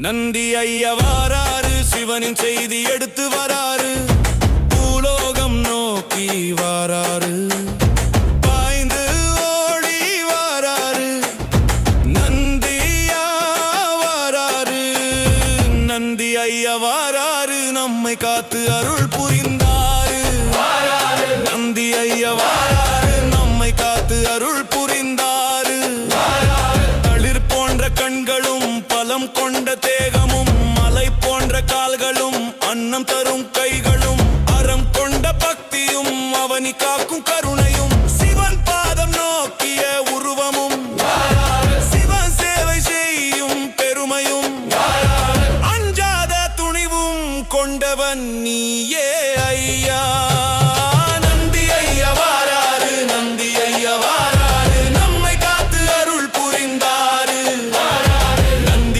நந்தி ஐயா வாராரு, சிவனின் செய்தி எடுத்து வராரு, பூலோகம் நோக்கி வாராரு, பாய்ந்து ஓடி வாராரு, நந்தியா வாராரு. நந்தி ஐயா வாராரு, நம்மை காத்து அருள் புரிந்தாரு. நந்தி ஐயா வாராரு, நம்மை காத்து அருள் புரிந்தாரு. தளிர் போன்ற கண்களும் பலம் கொண்ட தேகமும் மலை போன்ற கால்களும் அன்னம் தரும் கைகளும் அறம் கொண்ட பக்தியும் அவனி காக்கும் கருணையும் சிவன் பாதம் நோக்கிய உருவமும் சிவன் சேவை செய்யும் பெருமையும் அஞ்சாத துணிவும் கொண்டவன் நீயே.